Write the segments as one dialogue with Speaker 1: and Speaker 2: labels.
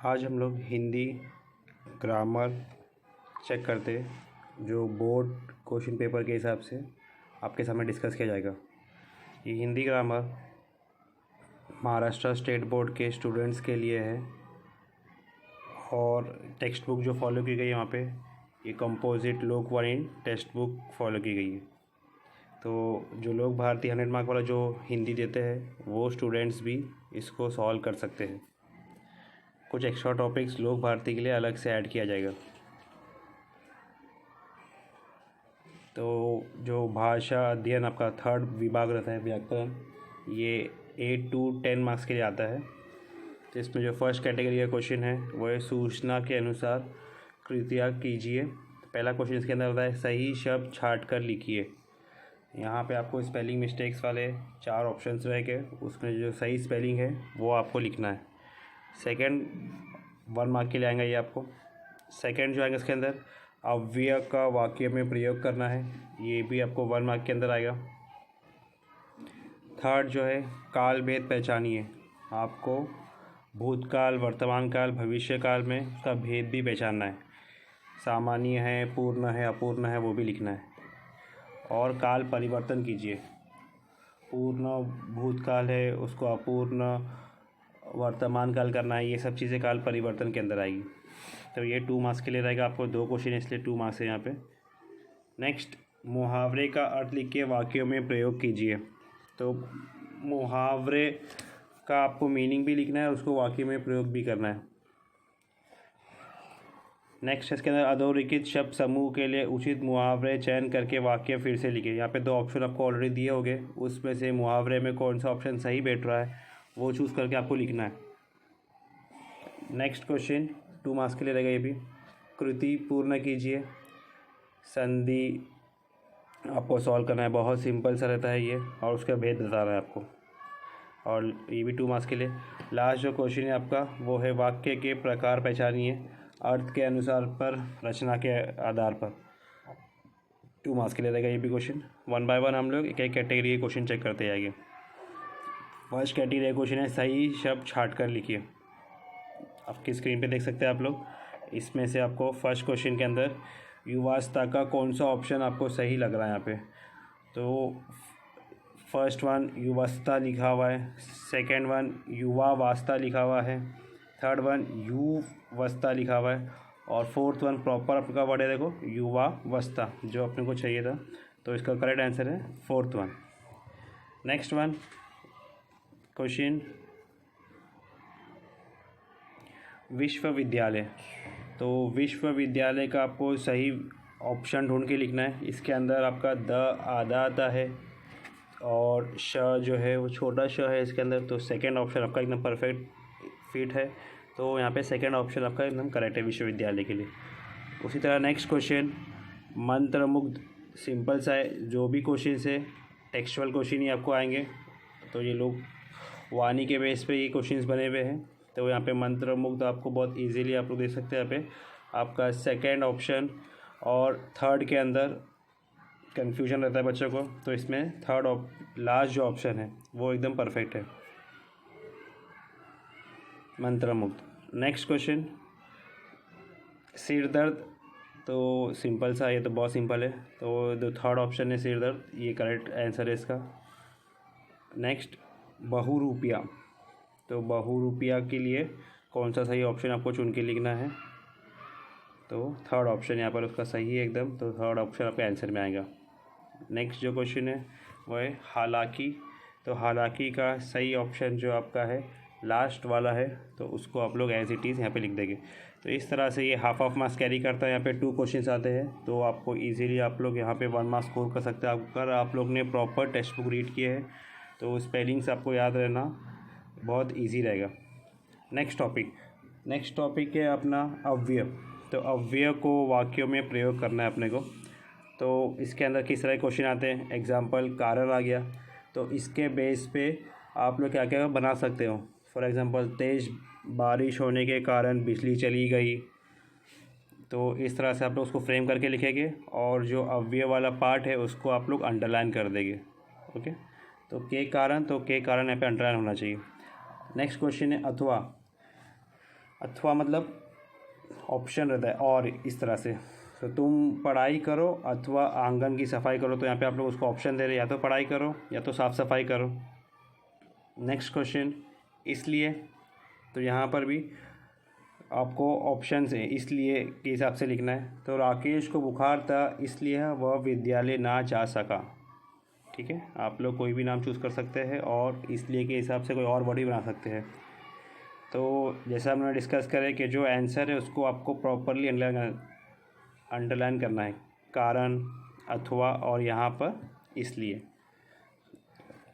Speaker 1: आज हम लोग हिंदी ग्रामर चेक करते जो बोर्ड क्वेश्चन पेपर के हिसाब से आपके सामने डिस्कस किया जाएगा। ये Hindi grammar Maharashtra state board के स्टूडेंट्स के लिए है और टेक्स्ट बुक जो फॉलो की गई है वहाँ पे ये composite Lokvani text book follow की गई है। तो जो लोग भारतीय 100 मार्क वाला जो हिंदी देते हैं वो स्टूडेंट्स भी इसको सॉल्व कर सकते हैं। कुछ एक्स्ट्रा टॉपिक्स लोक भारती के लिए अलग से ऐड किया जाएगा। तो जो भाषा अध्ययन आपका 3rd विभाग रहता है व्याकरण, ये 8 to 10 मार्क्स के लिए आता है। तो इसमें जो फर्स्ट कैटेगरी का क्वेश्चन है वो है सूचना के अनुसार कृपया कीजिए। पहला क्वेश्चन इसके अंदर होता है सही शब्द छाँट कर लिखिए। यहाँ पे आपको स्पेलिंग मिस्टेक्स वाले 4 ऑप्शंस रहेंगे, उसमें जो सही स्पेलिंग है वो आपको लिखना है। सेकंड 1 मार्क के लिए आएगा ये आपको। सेकंड जो आएगा इसके अंदर अव्यय का वाक्य में प्रयोग करना है, ये भी आपको 1 मार्क के अंदर आएगा। थर्ड जो है काल भेद पहचानिए, आपको भूतकाल, वर्तमान काल, भविष्य काल में उसका भेद भी पहचानना है। सामान्य है, पूर्ण है, अपूर्ण है, वो भी लिखना है। और काल परिवर्तन कीजिए, पूर्ण भूतकाल है उसको अपूर्ण वर्तमान काल करना है, ये सब चीज़ें काल परिवर्तन के अंदर आएगी। तो ये 2 मार्क्स के लिए रहेगा। आपको 2 क्वेश्चन इसलिए 2 मार्क्स है यहाँ पे। नेक्स्ट मुहावरे का अर्थ लिख के वाक्यों में प्रयोग कीजिए। तो मुहावरे का आपको मीनिंग भी लिखना है, उसको वाक्य में प्रयोग भी करना है। नेक्स्ट इसके अंदर अधोरेखित शब्द समूह के लिए उचित मुहावरे चयन करके वाक्य फिर से लिखे। यहाँ पे 2 ऑप्शन आपको ऑलरेडी दिए होंगे, उसमें से मुहावरे में कौन सा ऑप्शन सही बैठ रहा है वो चूज़ करके आपको लिखना है। नेक्स्ट क्वेश्चन 2 मार्क्स के लिए रहेगा ये भी। कृति पूर्ण कीजिए, संधि आपको सॉल्व करना है, बहुत सिंपल सा रहता है ये और उसका भेद बता रहा है आपको, और ये भी 2 मार्क्स के लिए। लास्ट जो क्वेश्चन है आपका वो है वाक्य के प्रकार पहचानिए, अर्थ के अनुसार पर, रचना के आधार पर। 2 मार्क्स के लिए रहेगा ये भी क्वेश्चन। 1 बाय 1 हम लोग एक एक कैटेगरी के क्वेश्चन चेक करते जाएंगे। फर्स्ट कैटेगरी क्वेश्चन है सही शब्द छाँट कर लिखिए। आपकी स्क्रीन पे देख सकते हैं आप लोग। इसमें से आपको फर्स्ट क्वेश्चन के अंदर युवावस्था का कौन सा ऑप्शन आपको सही लग रहा है यहाँ पे। तो फर्स्ट 1 युवावस्था लिखा हुआ है, सेकंड 1 युवावस्था लिखा हुआ है, थर्ड 1 युवस्था लिखा हुआ है और फोर्थ 1 प्रॉपर आपका वर्ड है देखो युवावस्था जो अपने को चाहिए था। तो इसका करेक्ट आंसर है फोर्थ 1। नेक्स्ट 1 क्वेश्चन विश्वविद्यालय। तो विश्वविद्यालय का आपको सही ऑप्शन ढूंढ के लिखना है। इसके अंदर आपका द आधा आता है और श जो है वो छोटा श है इसके अंदर, तो सेकंड ऑप्शन आपका एकदम परफेक्ट फिट है। तो यहाँ पे सेकंड ऑप्शन आपका एकदम करेक्ट है विश्वविद्यालय के लिए। उसी तरह नेक्स्ट क्वेश्चन मंत्रमुग्ध, सिंपल सा है। जो भी क्वेश्चन है टेक्सचुअल क्वेश्चन ही आपको आएंगे, तो ये लोग वाणी के बेस पे ये क्वेश्चंस बने हुए हैं। तो यहाँ पे मंत्रमुग्ध आपको बहुत इजीली आप लोग देख सकते हैं। यहाँ पे आपका सेकंड ऑप्शन और थर्ड के अंदर कंफ्यूजन रहता है बच्चों को, तो इसमें थर्ड लास्ट जो ऑप्शन है वो एकदम परफेक्ट है, मंत्रमुग्ध। नेक्स्ट क्वेश्चन सिर दर्द, तो सिंपल सा, ये तो बहुत सिंपल है। तो जो थर्ड ऑप्शन है सिर दर्द, ये करेक्ट आंसर है इसका। नेक्स्ट बहुरूपिया, तो बहुरूपिया के लिए कौन सा सही ऑप्शन आपको चुन के लिखना है। तो थर्ड ऑप्शन यहाँ पर उसका सही है एकदम, तो थर्ड ऑप्शन आपके आंसर में आएगा। नेक्स्ट जो क्वेश्चन है वो है हालांकि, तो हालांकि का सही ऑप्शन जो आपका है लास्ट वाला है, तो उसको आप लोग एज इट इज़ यहाँ पे लिख देंगे। तो इस तरह से ये हाफ मार्क्स कैरी करता है। यहाँ पे 2 क्वेश्चन आते हैं, तो आपको इजीली आप लोग यहाँ पे 1 मार्क्स स्कोर कर सकते हैं। अगर आप लोग ने प्रॉपर टेक्स्ट बुक रीड किए हैं तो स्पेलिंग्स आपको याद रहना बहुत ईजी रहेगा। नेक्स्ट टॉपिक है अपना अव्यय। तो अव्यय को वाक्यों में प्रयोग करना है अपने को। तो इसके अंदर किस तरह के क्वेश्चन आते हैं, एग्जाम्पल कारण आ गया, तो इसके बेस पे आप लोग क्या क्या बना सकते हो। फॉर एग्ज़ाम्पल तेज़ बारिश होने के कारण बिजली चली गई, तो इस तरह से आप लोग उसको फ्रेम करके लिखेंगे और जो अव्यय वाला पार्ट है उसको आप लोग अंडरलाइन कर देंगे। ओके, तो के कारण यहाँ पे अंडरलाइन होना चाहिए। नेक्स्ट क्वेश्चन है अथवा। अथवा मतलब ऑप्शन रहता है और इस तरह से। तो तुम पढ़ाई करो अथवा आंगन की सफाई करो, तो यहाँ पे आप लोग उसको ऑप्शन दे रहे हैं, या तो पढ़ाई करो या तो साफ़ सफाई करो। नेक्स्ट क्वेश्चन, इसलिए, तो यहाँ पर भी आपको ऑप्शन है इसलिए के हिसाब से लिखना है। तो राकेश को बुखार था इसलिए वह विद्यालय ना जा सका। ठीक है, आप लोग कोई भी नाम चूज़ कर सकते हैं और इसलिए के हिसाब से कोई और वर्ड भी बना सकते हैं। तो जैसा हमने डिस्कस करें कि जो आंसर है उसको आपको प्रॉपरली अंडरलाइन करना है, कारण, अथवा और यहाँ पर इसलिए।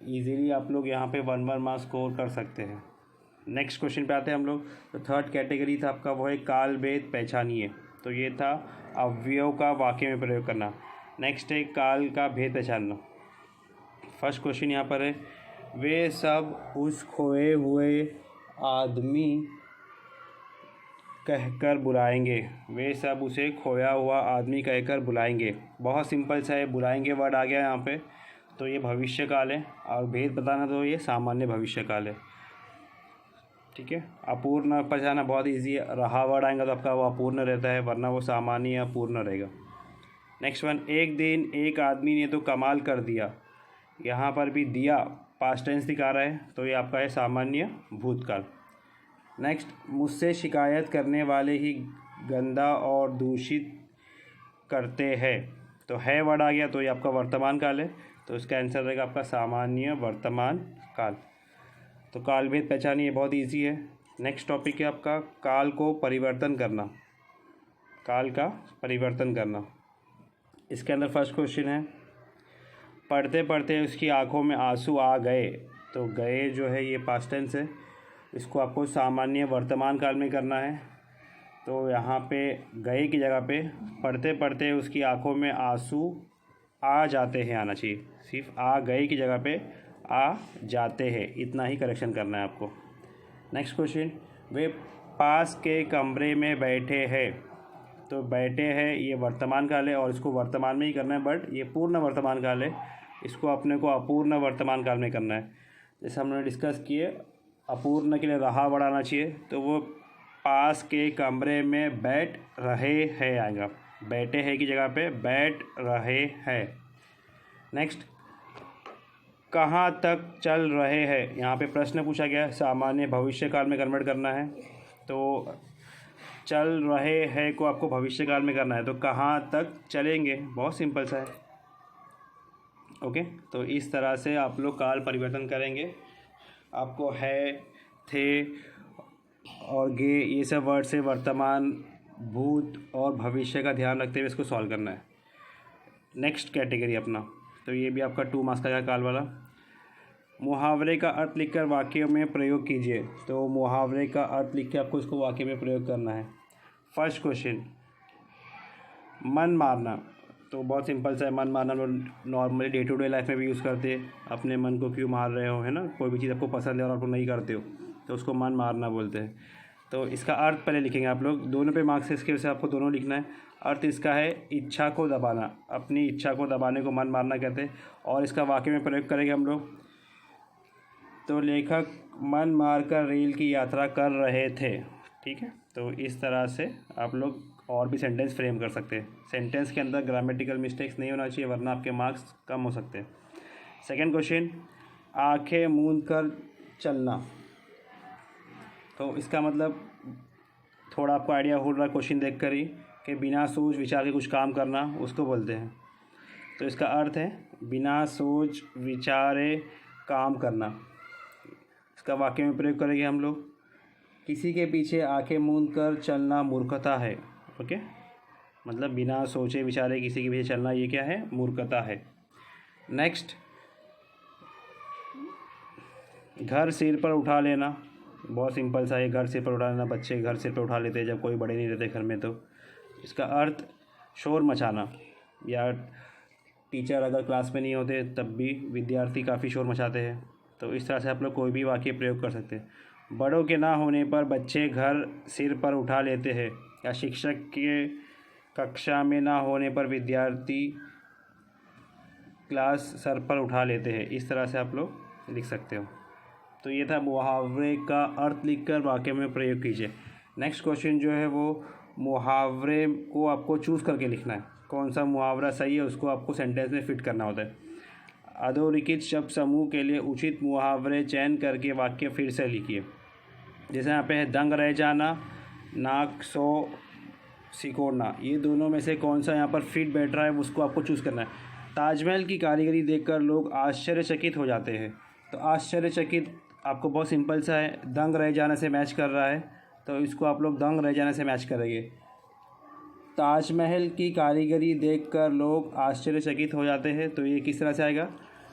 Speaker 1: इजीली आप लोग यहाँ पे 1 मार्क्स स्कोर कर सकते हैं। नेक्स्ट क्वेश्चन पे आते हैं हम लोग। तो थर्ड कैटेगरी था आपका वो है काल भेद पहचानिए। तो ये था अवयव का वाक्य में प्रयोग करना। नेक्स्ट है काल का भेद पहचानना। फर्स्ट क्वेश्चन यहाँ पर है, वे सब उस खोए हुए आदमी कहकर बुलाएंगे। वे सब उसे खोया हुआ आदमी कहकर बुलाएंगे। बहुत सिंपल सा है, बुलाएंगे वर्ड आ गया यहाँ पे, तो ये भविष्य काल है और भेद बताना तो ये सामान्य भविष्य काल है। ठीक है, अपूर्ण पहचाना बहुत इजी है, रहा वर्ड आएगा तो आपका वो अपूर्ण रहता है, वरना वो सामान्य या पूर्ण रहेगा। नेक्स्ट वन, एक दिन एक आदमी ने तो कमाल कर दिया। यहाँ पर भी दिया पास्ट टेंस दिखा रहा है, तो ये आपका है सामान्य भूतकाल। नेक्स्ट, मुझसे शिकायत करने वाले ही गंदा और दूषित करते हैं। तो है वर्ड आ गया, तो ये आपका वर्तमान काल है, तो इसका आंसर रहेगा आपका सामान्य वर्तमान काल। तो काल भेद पहचानिए, बहुत इजी है। नेक्स्ट टॉपिक है आपका काल को परिवर्तन करना। काल का परिवर्तन करना, इसके अंदर फर्स्ट क्वेश्चन है, पढ़ते पढ़ते उसकी आंखों में आंसू आ गए। तो गए जो है ये पास्ट टेंस है, इसको आपको सामान्य वर्तमान काल में करना है। तो यहाँ पे गए की जगह पे पढ़ते पढ़ते उसकी आंखों में आंसू आ जाते हैं आना चाहिए, सिर्फ आ गए की जगह पे आ जाते हैं, इतना ही करेक्शन करना है आपको। नेक्स्ट क्वेश्चन, वे पास के कमरे में बैठे हैं। तो बैठे हैं ये वर्तमान काल है और इसको वर्तमान में ही करना है, बट ये पूर्ण वर्तमान काल है, इसको अपने को अपूर्ण वर्तमान काल में करना है। जैसे हमने डिस्कस किए, अपूर्ण के लिए रहा बढ़ाना चाहिए, तो वो पास के कमरे में बैठ रहे हैं आएगा, बैठे हैं की जगह पे बैठ रहे हैं। नेक्स्ट, कहाँ तक चल रहे हैं, यहाँ पे प्रश्न पूछा गया, सामान्य भविष्य काल में कन्वर्ट करना है। तो चल रहे हैं को आपको भविष्य काल में करना है, तो कहाँ तक चलेंगे, बहुत सिंपल सा है। ओके, तो इस तरह से आप लोग काल परिवर्तन करेंगे। आपको है, थे और गे ये सब वर्ड से वर्तमान, भूत और भविष्य का ध्यान रखते हुए इसको सॉल्व करना है। नेक्स्ट कैटेगरी अपना, तो ये भी आपका 2 मार्क्स का है काल वाला। मुहावरे का अर्थ लिखकर वाक्य में प्रयोग कीजिए। तो मुहावरे का अर्थ लिख के आपको इसको वाक्य में प्रयोग करना है। फर्स्ट क्वेश्चन, मन मारना। तो बहुत सिंपल सा है, मन मारना normally day to day life में भी यूज़ करते हैं। अपने मन को क्यों मार रहे हो, है ना, कोई भी चीज़ आपको पसंद है और आप नहीं करते हो तो उसको मन मारना बोलते हैं। तो इसका अर्थ पहले लिखेंगे आप लोग, दोनों पे मार्क्स है इसके वजह से आपको दोनों लिखना है। अर्थ इसका है इच्छा को दबाना, अपनी इच्छा को दबाने को मन मारना कहते हैं। और इसका वाक्य में प्रयोग करेंगे हम लोग। तो लेखक मन मारकर रेल की यात्रा कर रहे थे। ठीक है, तो इस तरह से आप लोग और भी सेंटेंस फ्रेम कर सकते हैं। सेंटेंस के अंदर ग्रामेटिकल मिस्टेक्स नहीं होना चाहिए, वरना आपके मार्क्स कम हो सकते हैं। सेकंड क्वेश्चन, आंखें मूंद कर चलना। तो इसका मतलब थोड़ा आपको आइडिया हो रहा है क्वेश्चन देख कर ही, कि बिना सोच विचार के कुछ काम करना उसको बोलते हैं। तो इसका अर्थ है बिना सोच विचारे काम करना। इसका वाक्य में प्रयोग करेंगे हम लोग, किसी के पीछे आंखें मूंद कर चलना मूर्खता है। ओके, मतलब बिना सोचे विचारे किसी के पीछे चलना, ये क्या है, मूर्खता है। नेक्स्ट, घर सिर पर उठा लेना। बहुत सिंपल सा है, घर सिर पर उठा लेना, बच्चे घर सिर पर उठा लेते हैं जब कोई बड़े नहीं रहते घर में। तो इसका अर्थ शोर मचाना, या टीचर अगर क्लास में नहीं होते तब भी विद्यार्थी काफ़ी शोर मचाते हैं। तो इस तरह से आप लोग कोई भी वाक्य प्रयोग कर सकते हैं। बड़ों के ना होने पर बच्चे घर सिर पर उठा लेते हैं, या शिक्षक के कक्षा में ना होने पर विद्यार्थी क्लास सर पर उठा लेते हैं। इस तरह से आप लोग लिख सकते हो। तो ये था मुहावरे का अर्थ लिखकर वाक्य में प्रयोग कीजिए। नेक्स्ट क्वेश्चन जो है वो मुहावरे को आपको चूज़ करके लिखना है, कौन सा मुहावरा सही है उसको आपको सेंटेंस में फिट करना होता है। अधोरेखित शब्द समूह के लिए उचित मुहावरे चयन करके वाक्य फिर से लिखिए। जैसे यहाँ पे है दंग रह जाना, नाक सो सिकोड़ना, ये दोनों में से कौन सा यहाँ पर फिट बैठ रहा है उसको आपको चूज़ करना है। ताजमहल की कारीगरी देखकर लोग आश्चर्यचकित हो जाते हैं, तो आश्चर्यचकित आपको बहुत सिंपल सा है, दंग रह जाने से मैच कर रहा है, तो इसको आप लोग दंग रह जाने से मैच करेंगे। ताजमहल की कारीगरी देखकर लोग आश्चर्यचकित हो जाते हैं, तो ये किस तरह से आएगा,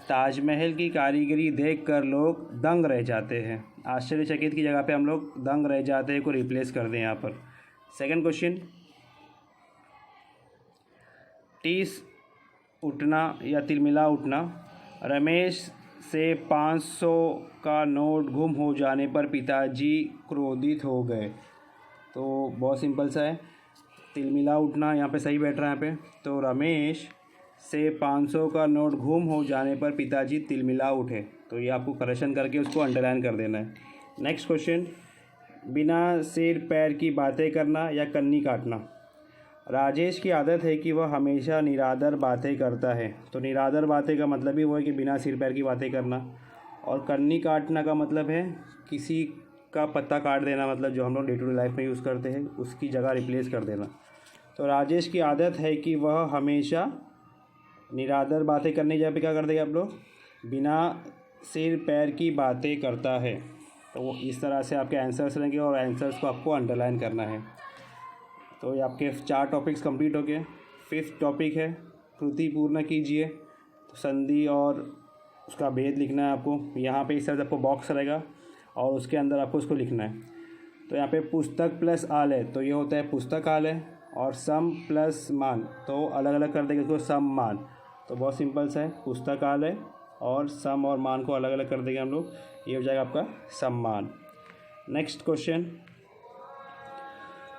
Speaker 1: ताजमहल की कारीगरी देखकर लोग दंग रह जाते हैं। आश्चर्यचकित की जगह पे हम लोग दंग रह जाते हैं को रिप्लेस कर दें यहाँ पर। सेकंड क्वेश्चन, टीस उठना या तिलमिला उठना। रमेश से 500 का नोट गुम हो जाने पर पिताजी क्रोधित हो गए, तो बहुत सिंपल सा है, तिलमिला उठना यहाँ पे सही बैठ रहा है यहाँ पे, तो रमेश से 500 का नोट गुम हो जाने पर पिताजी तिलमिला उठे, तो ये आपको करेक्शन करके उसको अंडरलाइन कर देना है। नेक्स्ट क्वेश्चन, बिना सिर पैर की बातें करना या कन्नी काटना। राजेश की आदत है कि वह हमेशा निरादर बातें करता है, तो निरादर बातें का मतलब ही वो है कि बिना सिर पैर की बातें करना, और कन्नी काटना का मतलब है किसी का पत्ता काट देना, मतलब जो हम लोग डे टू डे लाइफ में यूज़ करते हैं उसकी जगह रिप्लेस कर देना। तो राजेश की आदत है कि वह हमेशा निरादर बातें करने की जगह पे क्या कर देगा आप लोग, बिना सिर पैर की बातें करता है। तो वो इस तरह से आपके आंसर्स रहेंगे और आंसर्स को आपको अंडरलाइन करना है। तो ये आपके 4 टॉपिक्स कंप्लीट हो गए। 5th टॉपिक है कृति पूर्ण कीजिए, तो संधि और उसका भेद लिखना है आपको। यहाँ पे इस तरह से आपको बॉक्स रहेगा और उसके अंदर आपको उसको लिखना है। तो यहाँ पे पुस्तक प्लस आलय, तो ये होता है पुस्तकालय, और सम प्लस मान, तो अलग अलग कर देंगे इसको सम मान, तो बहुत सिंपल सा है, पुस्तकालय और सम और मान को अलग अलग कर देंगे हम लोग, ये हो जाएगा आपका सम्मान। नेक्स्ट क्वेश्चन,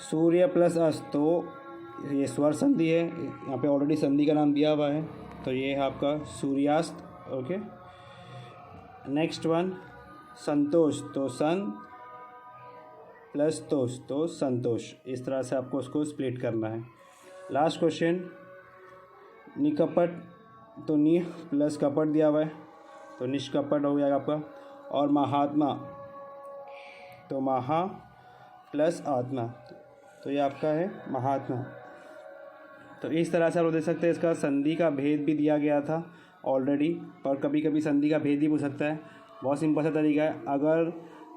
Speaker 1: सूर्य प्लस अस्त, तो ये स्वर संधि है, यहाँ पे ऑलरेडी संधि का नाम दिया हुआ है, तो ये है आपका सूर्यास्त। ओके, नेक्स्ट वन, संतोष, तो सन प्लस तोष, तो संतोष, इस तरह से आपको उसको स्प्लिट करना है। लास्ट क्वेश्चन, निकपट, तो नि प्लस कपट दिया हुआ है, तो निष्कपट हो जाएगा आपका, और महात्मा, तो महा प्लस आत्मा, तो ये आपका है महात्मा। तो इस तरह से आप देख सकते हैं, इसका संधि का भेद भी दिया गया था ऑलरेडी, पर कभी कभी संधि का भेद भी पूछ सकता है। बहुत सिंपल सा तरीका है, अगर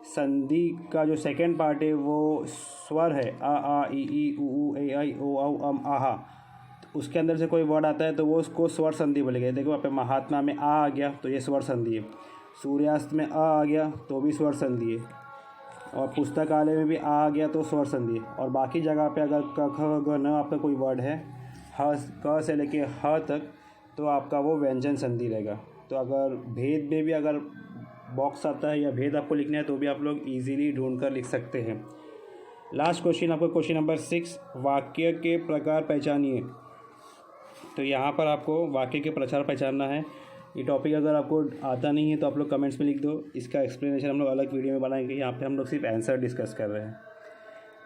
Speaker 1: संधि का जो सेकेंड पार्ट है वो स्वर है, आ ई ई उ ए आई ओ औ अम आहा, तो उसके अंदर से कोई वर्ड आता है तो वो उसको स्वर संधि बोलेगा। देखो यहाँ पे महात्मा में आ गया तो ये स्वर संधि है, सूर्यास्त में आ गया तो भी स्वर संधि है, और पुस्तकालय में भी आ गया तो स्वर संधि है। और बाकी जगह पे अगर क ख ग न आपका कोई वर्ड है, ह क से लेके ह तक, तो आपका वो व्यंजन संधि रहेगा। तो अगर भेद में भी अगर बॉक्स आता है या भेद आपको लिखना है तो भी आप लोग इजीली ढूंढ कर लिख सकते हैं। लास्ट क्वेश्चन आपका क्वेश्चन नंबर 6, वाक्य के प्रकार पहचानिए। तो यहाँ पर आपको वाक्य के प्रकार पहचानना है। ये टॉपिक अगर आपको आता नहीं है तो आप लोग कमेंट्स में लिख दो, इसका एक्सप्लेनेशन हम लोग अलग वीडियो में बनाएंगे। यहाँ पे हम लोग सिर्फ आंसर डिस्कस कर रहे हैं।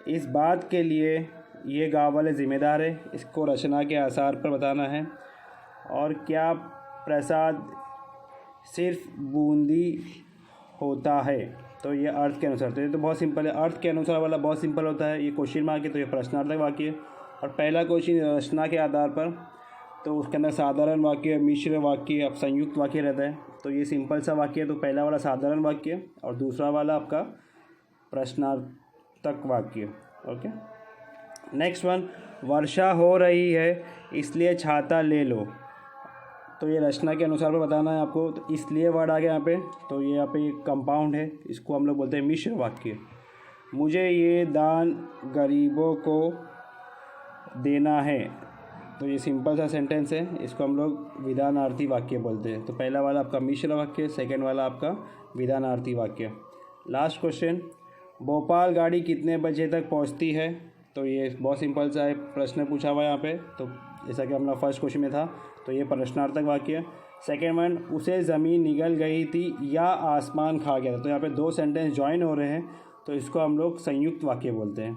Speaker 1: इस बात के लिए ये गाँव वाले ज़िम्मेदार है, इसको रचना के आधार पर बताना है। और क्या प्रसाद सिर्फ बूंदी होता है, तो ये अर्थ के अनुसार, तो ये तो बहुत सिंपल है। अर्थ के अनुसार वाला बहुत सिंपल होता है, ये क्वेश्चन मार्क है तो ये प्रश्नार्थक वाक्य है। और पहला क्वेश्चन रचना के आधार पर, तो उसके अंदर साधारण वाक्य, मिश्र वाक्य, संयुक्त वाक्य रहता है। तो ये सिंपल सा वाक्य है, तो पहला वाला साधारण वाक्य और दूसरा वाला आपका प्रश्नार्थक वाक्य। ओके, नेक्स्ट वन, वर्षा हो रही है इसलिए छाता ले लो, तो ये रचना के अनुसार पर बताना है आपको। तो इसलिए वर्ड आ गया यहाँ पे, तो ये यहाँ पे एक कंपाउंड है, इसको हम लोग बोलते हैं मिश्र वाक्य। मुझे ये दान गरीबों को देना है, तो ये सिंपल सा सेंटेंस है, इसको हम लोग विधानार्थी वाक्य बोलते हैं। तो पहला वाला आपका मिश्र वाक्य, सेकंड वाला आपका विधानार्थी वाक्य। लास्ट क्वेश्चन, भोपाल गाड़ी कितने बजे तक पहुंचती है, तो ये बहुत सिंपल सा है, प्रश्न पूछा हुआ है यहाँ पे। तो जैसा कि हमारा फर्स्ट क्वेश्चन में था, तो ये प्रश्नार्थक वाक्य। सेकेंड वन, उसे ज़मीन निगल गई थी या आसमान खा गया था, तो यहाँ पे 2 सेंटेंस ज्वाइन हो रहे हैं, तो इसको हम लोग संयुक्त वाक्य बोलते हैं।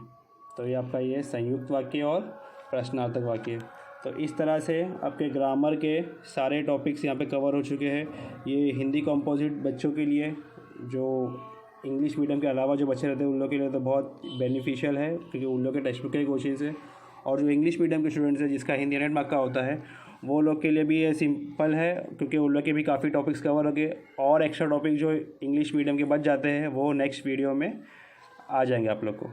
Speaker 1: तो ये आपका ये संयुक्त वाक्य और प्रश्नार्थक वाक्य। तो इस तरह से आपके ग्रामर के सारे टॉपिक्स यहाँ पे कवर हो चुके हैं। ये हिंदी कंपोजिट बच्चों के लिए, जो इंग्लिश मीडियम के अलावा जो बच्चे रहते हैं उन लोगों के लिए तो बहुत बेनिफिशियल है, क्योंकि उन लोग के टेक्स्ट बुक के क्वेश्चन है। और जो इंग्लिश मीडियम के स्टूडेंट्स हैं जिसका हिंदी 100 मार्क का होता है, वो लोग के लिए भी ये सिंपल है, क्योंकि उन लोग के भी काफ़ी टॉपिक्स कवर हो गए। और एक्स्ट्रा टॉपिक जो इंग्लिश मीडियम के बच जाते हैं वो नेक्स्ट वीडियो में आ जाएंगे आप लोग को।